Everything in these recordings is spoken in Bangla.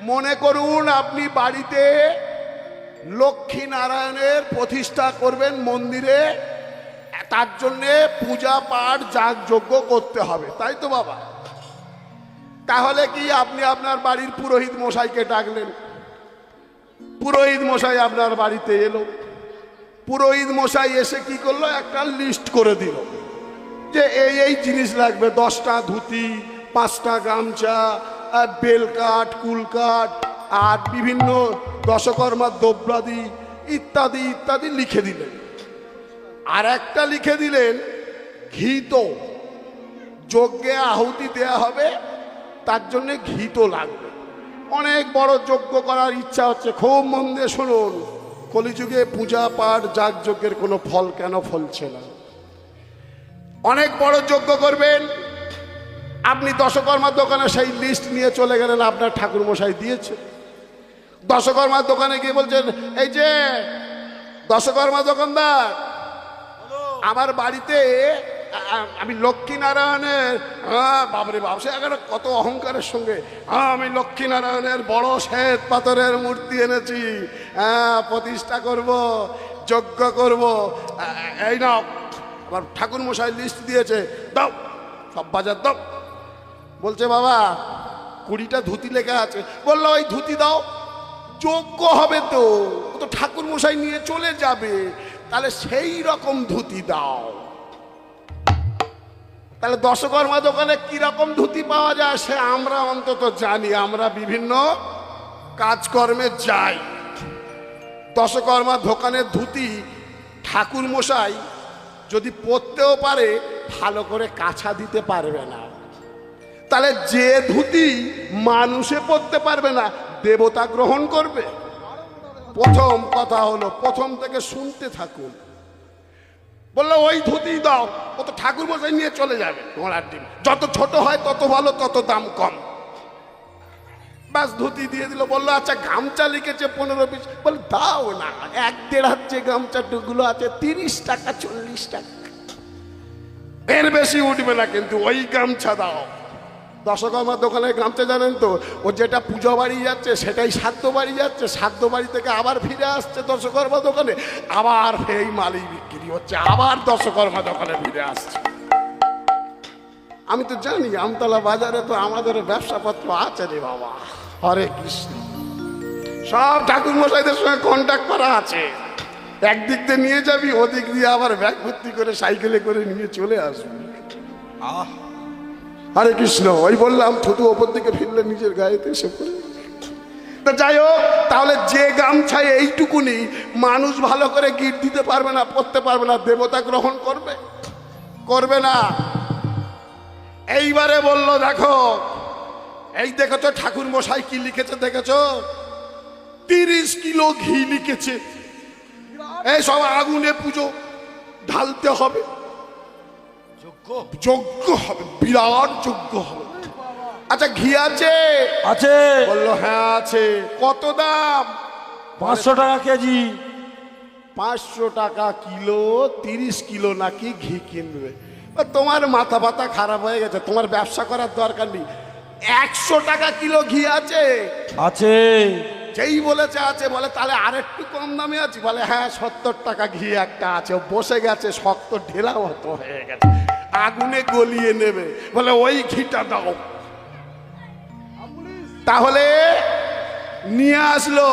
মনে করুন আপনি বাড়িতে লক্ষ্মী নারায়ণের প্রতিষ্ঠা করবেন মন্দিরে, তার জন্যে পূজা পাঠ যাগযজ্ঞ করতে হবে, তাই তো বাবা? তাহলে কি আপনি আপনার বাড়ির পুরোহিত মশাইকে ডাকলেন, পুরোহিত মশাই আপনার বাড়িতে এলো, পুরোহিত মশাই এসে কি করলো, একটা লিস্ট করে দিল যে এই এই জিনিস লাগবে, 10টা ধুতি, 5টা গামছা, বেলকাঠ, কুলকাঠ আর বিভিন্ন দশকর্মার দ্রব্যাদি ইত্যাদি ইত্যাদি লিখে দিলেন। আর একটা লিখে দিলেন ঘিত, যজ্ঞে আহুতি দেয়া হবে, তার জন্যে ঘিত লাগবে। অনেক বড় যজ্ঞ করার ইচ্ছা হচ্ছে, খুব মন দিয়ে শুনুন, কলিযুগে পূজা পাঠ যাগযজ্ঞের কোনো ফল কেন ফলছে না? অনেক বড় যজ্ঞ করবেন, আপনি দশকর্মার দোকানে সেই লিস্ট নিয়ে চলে গেলেন, আপনার ঠাকুরমশাই দিয়েছে। দশকর্মার দোকানে গিয়ে বলছেন, এই যে দশকর্মা দোকানদার, আমার বাড়িতে আমি লক্ষ্মীনারায়ণের, বাবরে বাপ, সে এখানে কত অহংকারের সঙ্গে, আমি লক্ষ্মীনারায়ণের বড় শ্বেত পাথরের মূর্তি এনেছি, প্রতিষ্ঠা করব, যজ্ঞ করব, এই নাও আমার ঠাকুরমশাই লিস্ট দিয়েছে, দাও সব বাজার দাও। বলছে বাবা 20টা ধুতি লেখা আছে। বললো ওই ধুতি দাও, যজ্ঞ হবে তো, ও তো ঠাকুরমশাই নিয়ে চলে যাবে, তাহলে সেই রকম ধুতি দাও। তাহলে দশকর্মা দোকানে কিরকম ধুতি পাওয়া যায় সে আমরা অন্তত জানি, আমরা বিভিন্ন কাজকর্মে যাই। দশকর্মা দোকানের ধুতি ঠাকুরমশাই যদি পরতেও পারে, ভালো করে কাছা দিতে পারবে না। তাহলে যে ধুতি মানুষে পরতে পারবে না, দেবতা গ্রহণ করবে? প্রথম কথা হলো, প্রথম থেকে শুনতে থাকুন। বললো ওই ধুতি দাও, ও তো ঠাকুরমশাই নিয়ে চলে যাবে, ঘোড়ার ডিম, যত ছোট হয় তত ভালো, তত দাম কম। বাস ধুতি দিয়ে দিল। বললো আচ্ছা গামছা লিখেছে 15 পিস। বলে দাও না, 1-1.5 হাত যে গামছাগুলো আছে 30 টাকা 40 টাকা, এর বেশি উঠবে না, কিন্তু ওই গামছা দাও। দশকর্মার দোকানে গামছা জানেন তো, ও যেটা পুজো বাড়ি যাচ্ছে সেটাই শ্রাদ্ধ বাড়ি যাচ্ছে, শ্রাদ্ধ বাড়ি থেকে আবার ফিরে আসছে দশকর্মা দোকানে, আবার এই মালই বিক্রি হচ্ছে, আবার দশকর্মা দোকানে ফিরে আসছে। আমি তো জানি আমতলা বাজারে তো আমাদের ব্যবসাপত্র আছে রে বাবা। হরে কৃষ্ণ, সব ঠাকুরমশাইদের সঙ্গে কন্ট্যাক্ট করা আছে, একদিক দিয়ে নিয়ে যাবি, ওদিক দিয়ে আবার ব্যাগ ভর্তি করে সাইকেলে করে নিয়ে চলে আসবি। হরে কৃষ্ণ। ওই বললাম থুতু ওপর দিকে ফিরলে নিজের গায়েতে এসে পড়ে। তা যাই হোক, তাহলে যে গামছায় এইটুকুনি মানুষ ভালো করে গিট দিতে পারবে না, পড়তে পারবে না, দেবতা গ্রহণ করবে? করবে না। এইবারে বলল দেখো, এই দেখেছো ঠাকুর মশাই কি লিখেছে দেখেছো, 30 কিলো ঘি লিখেছে, এই সব আগুনে পুজো ঢালতে হবে, যজ্ঞ হবে, বিরাট যজ্ঞ হবে। আচ্ছা ঘি আছে? আছে। বললো হ্যাঁ আছে। কত দাম? 500 টাকা কেজি। 500 টাকা কিলো, 30 কিলো নাকি ঘি কিনবে? তোমার মাথা ব্যথা খারাপ হয়ে গেছে, তোমার ব্যবসা করার দরকার নেই। 100 টাকা কিলো ঘি আছে? আছে। যেই বলেছে আছে, বলে তাহলে আরেকটু কম দামে আছে? বলে হ্যাঁ 70 টাকা ঘি একটা আছে। বসে গেছে, শক্ত ঢেলা মতো হয়ে গেছে, আগুনে গলিয়ে নেবে। বলে ওই ঘিটা দাও। তাহলে নিয়ে আসলো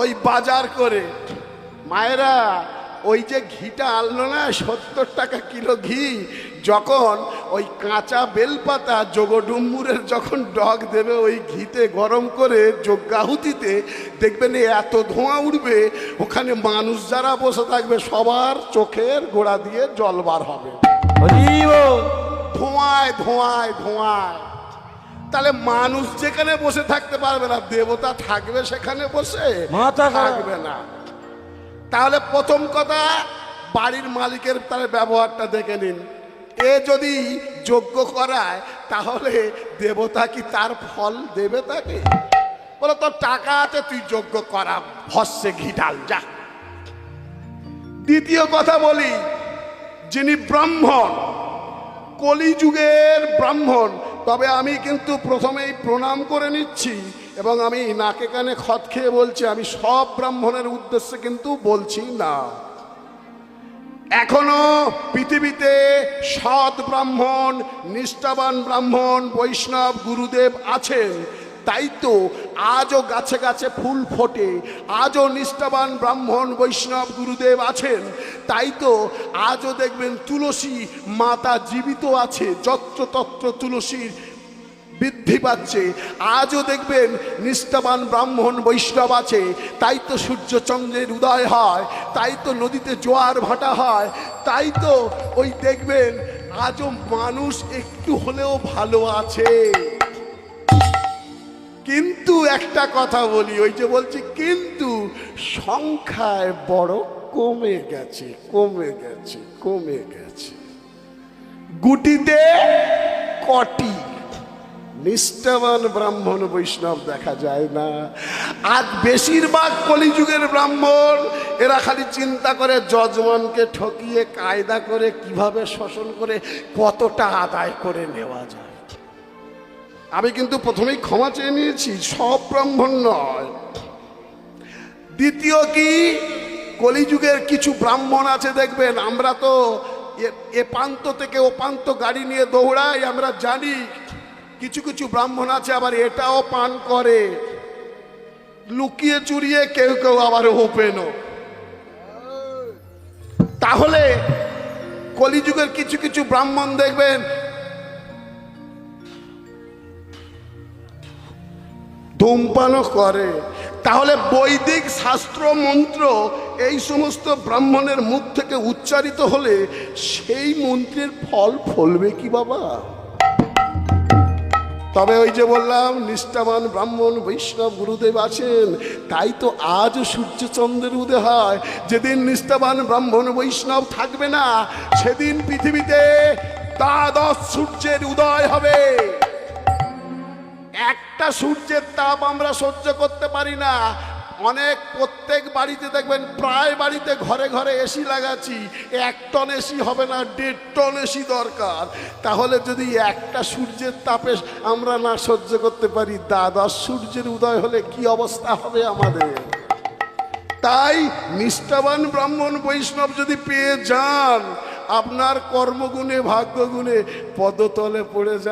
ওই বাজার করে। মায়েরা ওই যে ঘিটা আনলো না, 70 টাকা কিলো ঘি, যখন ওই কাঁচা বেলপাতা যোগডুম্বুরের যখন ডগ দেবে ওই ঘিতে গরম করে যজ্ঞাহুতিতে, দেখবেন এত ধোঁয়া উঠবে, ওখানে মানুষ যারা বসে থাকবে সবার চোখের গোড়া দিয়ে জল বার হবে, ধোঁয়ায় ধোঁয়ায় ধোঁয়ায়। তাহলে মানুষ যেখানে বসে থাকতে পারবে না, দেবতা থাকবে সেখানে বসে? থাকবে না। তাহলে প্রথম কথা, বাড়ির মালিকের তার ব্যবহারটা দেখে নিন। এ যদি যজ্ঞ করায় তাহলে দেবতা কি তার ফল দেবে তাকে? বলো তোর টাকা আছে, তুই যজ্ঞ করা, ভস্যে ঘি ঢাল যা। দ্বিতীয় কথা বলি, যিনি ব্রাহ্মণ, কলিযুগের ব্রাহ্মণ, তবে আমি কিন্তু প্রথমেই প্রণাম করে নিচ্ছি, এবং আমি নাকে কানে খত খেয়ে বলছি, আমি সব ব্রাহ্মণের উদ্দেশ্যে কিন্তু বলছি না। এখনো পৃথিবীতে সৎ ব্রাহ্মণ, নিষ্ঠাবান ব্রাহ্মণ, বৈষ্ণব গুরুদেব আছেন। তাই তো আজও গাছে গাছে ফুল ফোটে, আজও নিষ্ঠাবান ব্রাহ্মণ বৈষ্ণব গুরুদেব আছেন। তাই তো আজও দেখবেন তুলসী মাতা জীবিত আছে, যত্রতত্র তুলসীর বৃদ্ধি পাচ্ছে। আজও দেখবেন নিষ্ঠাবান ব্রাহ্মণ বৈষ্ণব আছে। তাই তো সূর্যচন্দ্রের উদয় হয়, তাই তো নদীতে জোয়ার ভাটা হয়, তাই তো ওই দেখবেন আজও মানুষ একটু হলেও ভালো আছে। কিন্তু একটা কথা বলি, ওই যে বলছি কিন্তু সংখ্যায় বড় কমে গেছে, কমে গেছে, কমে গেছে। গুটিতে কটি নিষ্ঠাবান ব্রাহ্মণ বৈষ্ণব দেখা যায় না। আজ বেশিরভাগ কলিযুগের ব্রাহ্মণ এরা খালি চিন্তা করে যজমানকে ঠকিয়ে কায়দা করে কিভাবে শোষণ করে কতটা আদায় করে নেওয়া যায়। আমি কিন্তু প্রথমেই ক্ষমা চেয়ে নিয়েছি, সব ব্রাহ্মণ নয়। দ্বিতীয় কি, কলিযুগের কিছু ব্রাহ্মণ আছে দেখবেন, আমরা তো এ প্রান্ত থেকে ও প্রান্ত গাড়ি নিয়ে দৌড়াই, আমরা জানি। কিছু কিছু ব্রাহ্মণ আছে আবার এটাও পান করে, লুকিয়ে চুরিয়ে, কেউ কেউ আবার ওপেনও। তাহলে কলিযুগের কিছু কিছু ব্রাহ্মণ দেখবেন ধূমপানও করে। তাহলে বৈদিক শাস্ত্র মন্ত্র এই সমস্ত ব্রাহ্মণের মুখ থেকে উচ্চারিত হলে সেই মন্ত্রের ফল ফলবে কি বাবা? তবে ওই যে বললাম নিষ্ঠাবান ব্রাহ্মণ বৈষ্ণব গুরুদেব আছেন। তাই তো আজ সূর্যচন্দ্রের উদয় হয়। যেদিন নিষ্ঠাবান ব্রাহ্মণ বৈষ্ণব থাকবে না, সেদিন পৃথিবীতে দ্বাদশ সূর্যের উদয় হবে। একটা সূর্যের তাপ আমরা সহ্য করতে পারি না। প্রত্যেক বাড়িতে দেখবেন, প্রায় বাড়িতে ঘরে ঘরে এসি লাগাচ্ছি। 1 টন এসি হবে না, 1.5 টন এসি দরকার। তাহলে যদি একটা সূর্যের তাপে আমরা না সহ্য করতে পারি, দ্বাদশ সূর্যের উদয় হলে কি অবস্থা হবে আমাদের? তাই নিষ্ঠাবান ব্রাহ্মণ বৈষ্ণব যদি পেয়ে যান, আপনার কর্মগুণে ভাগ্যগুণে পদতলে পড়ে যান।